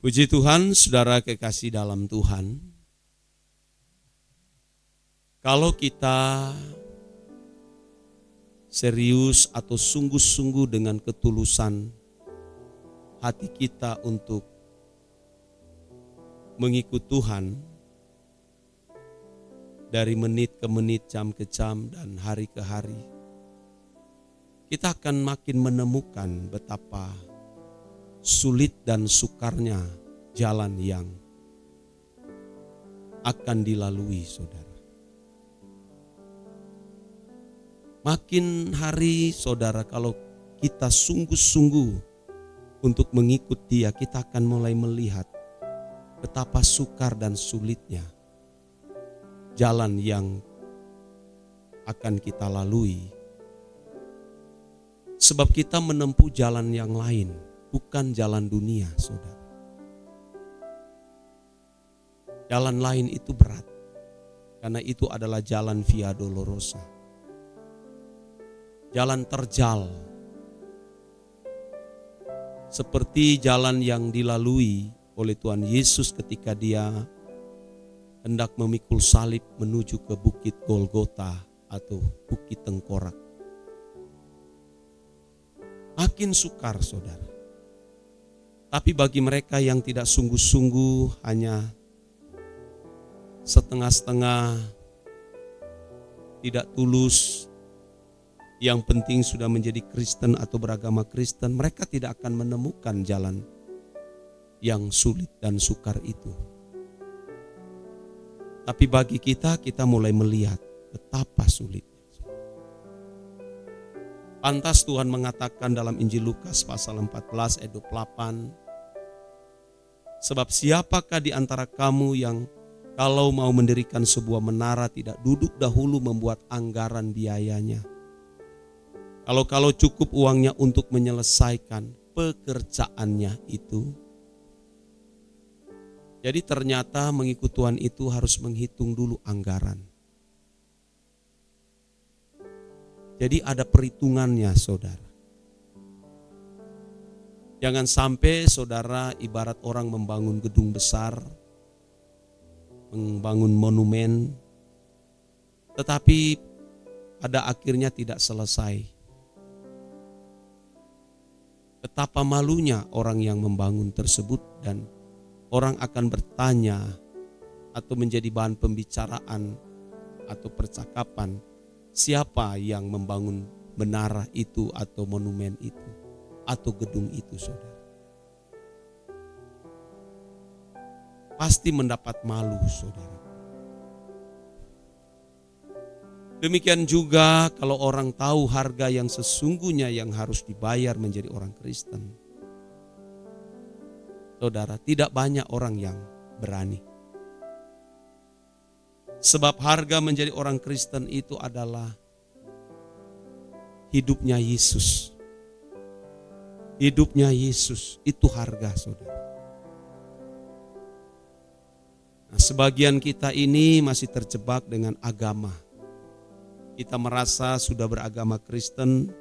Puji Tuhan, saudara kekasih dalam Tuhan. Kalau kita serius atau sungguh-sungguh dengan ketulusan hati kita untuk mengikut Tuhan dari menit ke menit, jam ke jam, dan hari ke hari, kita akan makin menemukan betapa sulit dan sukarnya jalan yang akan dilalui, saudara. Makin hari, saudara, kalau kita sungguh-sungguh untuk mengikut Dia, kita akan mulai melihat betapa sukar dan sulitnya jalan yang akan kita lalui. Sebab kita menempuh jalan yang lain, bukan jalan dunia, saudara. Jalan lain itu berat, karena itu adalah jalan Via Dolorosa. Jalan terjal, seperti jalan yang dilalui oleh Tuhan Yesus ketika Dia hendak memikul salib menuju ke Bukit Golgota atau Bukit Tengkorak. Makin sukar, saudara. Tapi bagi mereka yang tidak sungguh-sungguh, hanya setengah-setengah, tidak tulus, yang penting sudah menjadi Kristen atau beragama Kristen, mereka tidak akan menemukan jalan yang sulit dan sukar itu. Tapi bagi kita mulai melihat betapa sulitnya. Pantas Tuhan mengatakan dalam Injil Lukas pasal 14 ayat 28, sebab siapakah di antara kamu yang kalau mau mendirikan sebuah menara tidak duduk dahulu membuat anggaran biayanya? Kalau cukup uangnya untuk menyelesaikan pekerjaannya itu. Jadi ternyata mengikut Tuhan itu harus menghitung dulu anggaran. Jadi ada perhitungannya, saudara. Jangan sampai saudara ibarat orang membangun gedung besar, membangun monumen, tetapi pada akhirnya tidak selesai. Betapa malunya orang yang membangun tersebut, dan orang akan bertanya atau menjadi bahan pembicaraan atau percakapan, siapa yang membangun menara itu atau monumen itu atau gedung itu, saudara. Pasti mendapat malu, saudara. Demikian juga kalau orang tahu harga yang sesungguhnya yang harus dibayar menjadi orang Kristen. Saudara, tidak banyak orang yang berani. Sebab harga menjadi orang Kristen itu adalah hidupnya Yesus. Hidupnya Yesus itu harga, saudara. Nah, sebagian kita ini masih terjebak dengan agama. Kita merasa sudah beragama Kristen,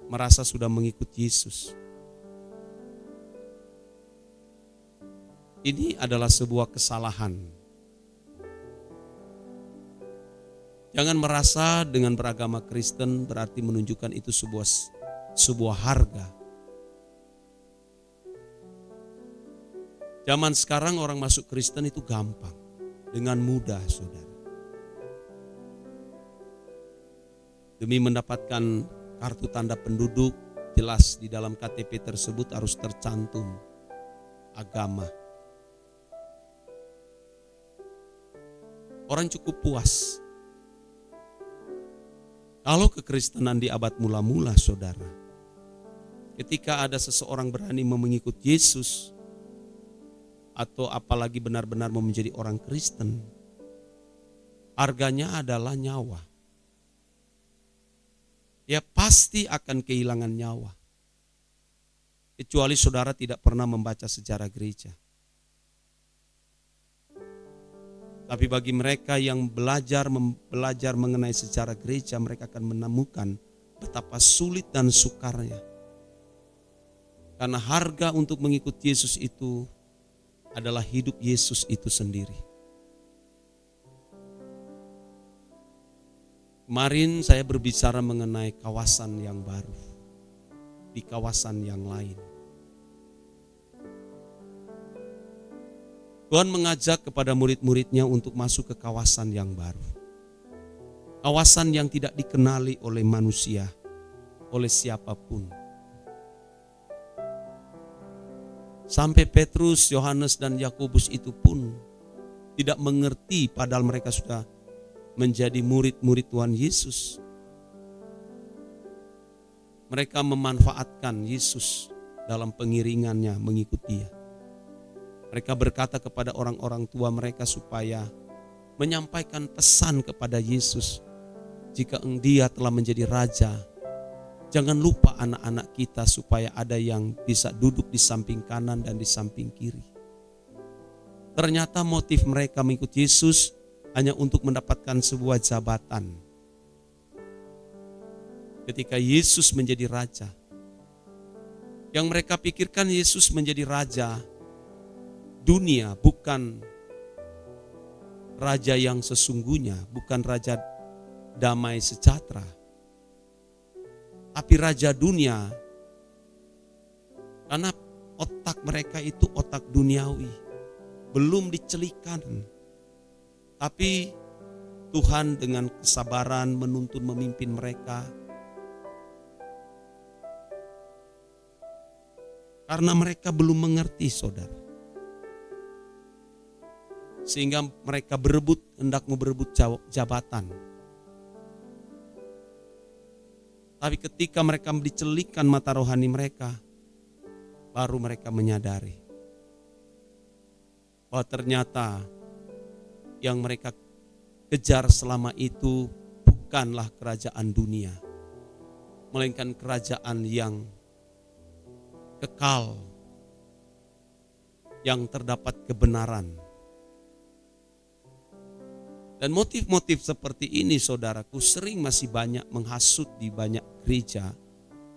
merasa sudah mengikut Yesus. Ini adalah sebuah kesalahan. Jangan merasa dengan beragama Kristen berarti menunjukkan itu sebuah harga. Zaman sekarang orang masuk Kristen itu gampang, dengan mudah, saudara. Demi mendapatkan kartu tanda penduduk, jelas di dalam KTP tersebut harus tercantum agama. Orang cukup puas. Kalau kekristenan di abad mula-mula, saudara, ketika ada seseorang berani mengikut Yesus, atau apalagi benar-benar mau menjadi orang Kristen, harganya adalah nyawa. Dia pasti akan kehilangan nyawa. Kecuali saudara tidak pernah membaca sejarah gereja. Tapi bagi mereka yang belajar mengenai sejarah gereja, mereka akan menemukan betapa sulit dan sukarnya Karena harga untuk mengikut Yesus itu adalah hidup Yesus itu sendiri. Kemarin saya berbicara mengenai kawasan yang baru, di kawasan yang lain. Tuhan mengajak kepada murid-muridnya untuk masuk ke kawasan yang baru. Kawasan yang tidak dikenali oleh manusia, oleh siapapun. Sampai Petrus, Yohanes, dan Yakobus itu pun tidak mengerti padahal mereka sudah menjadi murid-murid Tuhan Yesus. Mereka memanfaatkan Yesus dalam pengiringannya mengikut Dia. Mereka berkata kepada orang-orang tua mereka supaya menyampaikan pesan kepada Yesus. Jika Dia telah menjadi Raja, jangan lupa anak-anak kita supaya ada yang bisa duduk di samping kanan dan di samping kiri. Ternyata motif mereka mengikut Yesus hanya untuk mendapatkan sebuah jabatan. Ketika Yesus menjadi Raja, yang mereka pikirkan Yesus menjadi Raja dunia, bukan Raja yang sesungguhnya, bukan Raja damai sejahtera, tapi Raja dunia. Karena otak mereka itu otak duniawi, belum dicelikan. Tapi Tuhan dengan kesabaran menuntun memimpin mereka. Karena mereka belum mengerti, saudara. Sehingga mereka hendak berebut jabatan. Tapi ketika mereka dicelikan mata rohani mereka, baru mereka menyadari bahwa ternyata yang mereka kejar selama itu bukanlah kerajaan dunia, melainkan kerajaan yang kekal, yang terdapat kebenaran. Dan motif-motif seperti ini, saudaraku, sering masih banyak menghasut di banyak gereja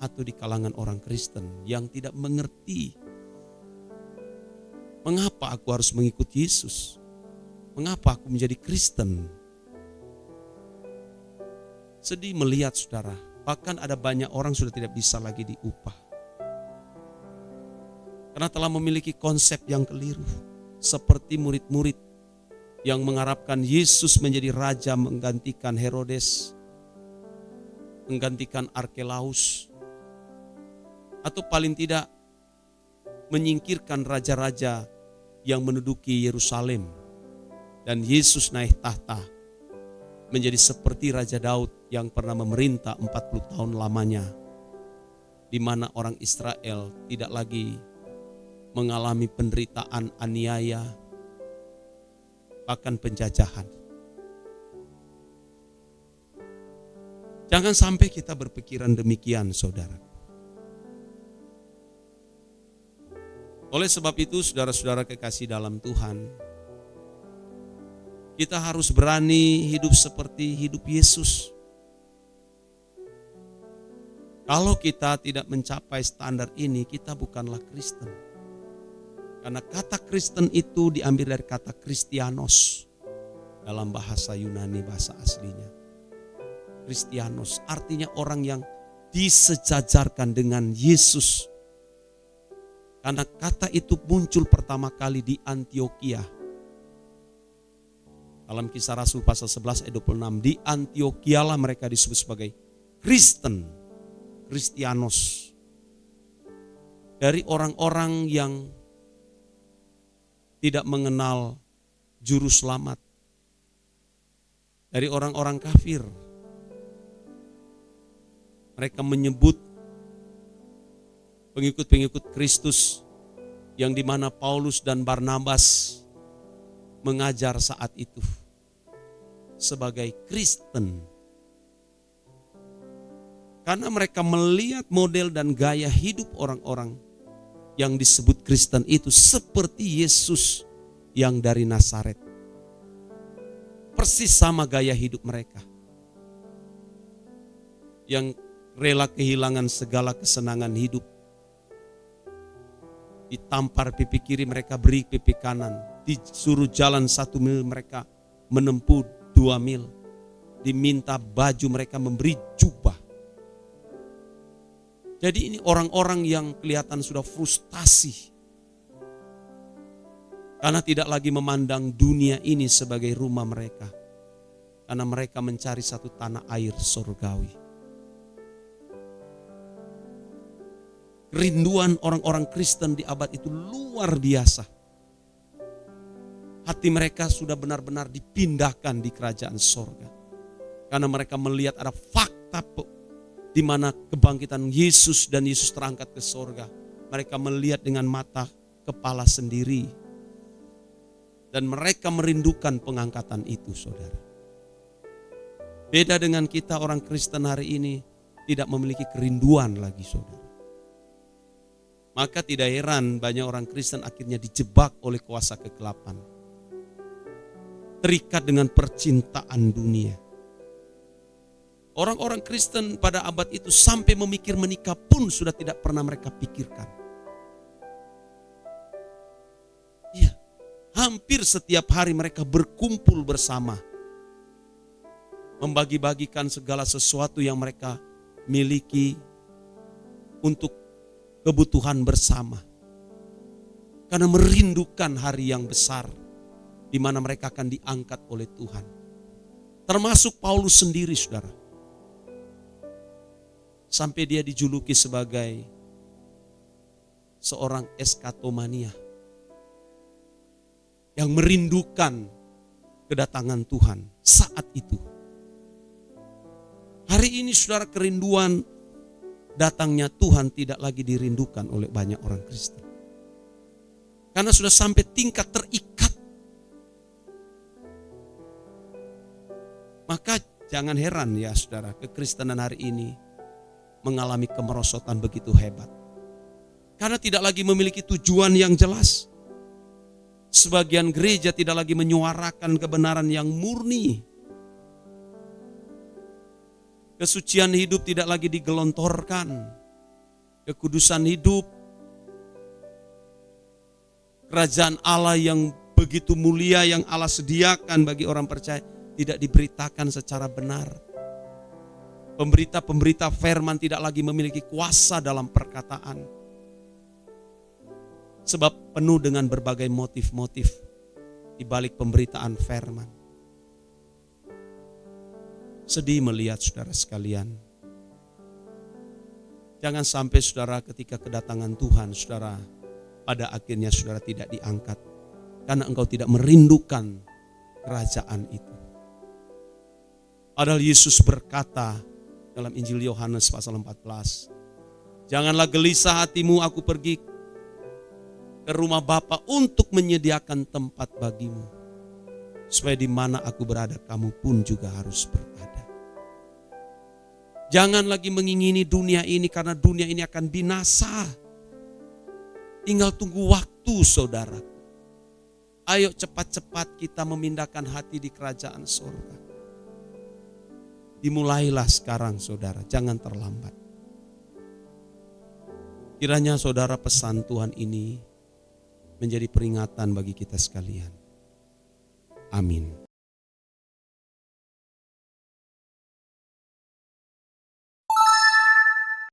atau di kalangan orang Kristen yang tidak mengerti mengapa aku harus mengikut Yesus, mengapa aku menjadi Kristen. Sedih melihat, saudara, bahkan ada banyak orang sudah tidak bisa lagi diupah karena telah memiliki konsep yang keliru, seperti murid-murid yang mengharapkan Yesus menjadi raja menggantikan Herodes, menggantikan Arkelaus, atau paling tidak menyingkirkan raja-raja yang menduduki Yerusalem. Dan Yesus naik tahta menjadi seperti Raja Daud yang pernah memerintah 40 tahun lamanya, di mana orang Israel tidak lagi mengalami penderitaan, aniaya, bahkan penjajahan. Jangan sampai kita berpikiran demikian, saudara. Oleh sebab itu, saudara-saudara kekasih dalam Tuhan, kita harus berani hidup seperti hidup Yesus. Kalau kita tidak mencapai standar ini, kita bukanlah Kristen. Karena kata Kristen itu diambil dari kata Kristianos dalam bahasa Yunani, bahasa aslinya. Kristianos artinya orang yang disejajarkan dengan Yesus. Karena kata itu muncul pertama kali di Antioquia. Dalam Kisah Rasul pasal 11 ayat 26, di Antioquia lah mereka disebut sebagai Kristen, Kristianos. Dari orang-orang yang tidak mengenal juru selamat, dari orang-orang kafir. Mereka menyebut pengikut-pengikut Kristus yang dimana Paulus dan Barnabas mengajar saat itu sebagai Kristen. Karena mereka melihat model dan gaya hidup orang-orang yang disebut Kristen itu seperti Yesus yang dari Nazaret. Persis sama gaya hidup mereka. Yang rela kehilangan segala kesenangan hidup Ditampar pipi kiri, mereka beri pipi kanan. Disuruh jalan 1 mil, mereka menempuh 2 mil. Diminta baju, mereka memberi jubah. Jadi ini orang-orang yang kelihatan sudah frustasi. Karena tidak lagi memandang dunia ini sebagai rumah mereka. Karena mereka mencari satu tanah air surgawi. Kerinduan orang-orang Kristen di abad itu luar biasa. Hati mereka sudah benar-benar dipindahkan di kerajaan sorga. Karena mereka melihat ada fakta di mana kebangkitan Yesus dan Yesus terangkat ke sorga. Mereka melihat dengan mata kepala sendiri. Dan mereka merindukan pengangkatan itu, saudara. Beda dengan kita orang Kristen hari ini tidak memiliki kerinduan lagi, saudara. Maka tidak heran banyak orang Kristen akhirnya dijebak oleh kuasa kegelapan. Terikat dengan percintaan dunia. Orang-orang Kristen pada abad itu sampai memikir menikah pun sudah tidak pernah mereka pikirkan. Ya, hampir setiap hari mereka berkumpul bersama. Membagi-bagikan segala sesuatu yang mereka miliki untuk kebutuhan bersama. Karena merindukan hari yang besar di mana mereka akan diangkat oleh Tuhan. Termasuk Paulus sendiri, saudara. Sampai dia dijuluki sebagai seorang eskatomania. Yang merindukan kedatangan Tuhan saat itu. Hari ini, saudara, kerinduan datangnya Tuhan tidak lagi dirindukan oleh banyak orang Kristen. Karena sudah sampai tingkat terikat. Maka jangan heran ya, saudara, kekristenan hari ini mengalami kemerosotan begitu hebat. Karena tidak lagi memiliki tujuan yang jelas. Sebagian gereja tidak lagi menyuarakan kebenaran yang murni. Kesucian hidup tidak lagi digelontorkan. Kekudusan hidup. Kerajaan Allah yang begitu mulia yang Allah sediakan bagi orang percaya tidak diberitakan secara benar. Pemberita-pemberita firman tidak lagi memiliki kuasa dalam perkataan. Sebab penuh dengan berbagai motif-motif di balik pemberitaan firman. Sedih melihat saudara sekalian. Jangan sampai saudara ketika kedatangan Tuhan, saudara pada akhirnya saudara tidak diangkat. Karena engkau tidak merindukan kerajaan itu. Padahal Yesus berkata dalam Injil Yohanes pasal 14. Janganlah gelisah hatimu, aku pergi ke rumah Bapa untuk menyediakan tempat bagimu. Supaya di mana aku berada, kamu pun juga harus berada. Jangan lagi mengingini dunia ini karena dunia ini akan binasa. Tinggal tunggu waktu, saudara. Ayo cepat-cepat kita memindahkan hati di kerajaan surga. Dimulailah sekarang, saudara, jangan terlambat. Kiranya saudara pesan Tuhan ini menjadi peringatan bagi kita sekalian. Amin.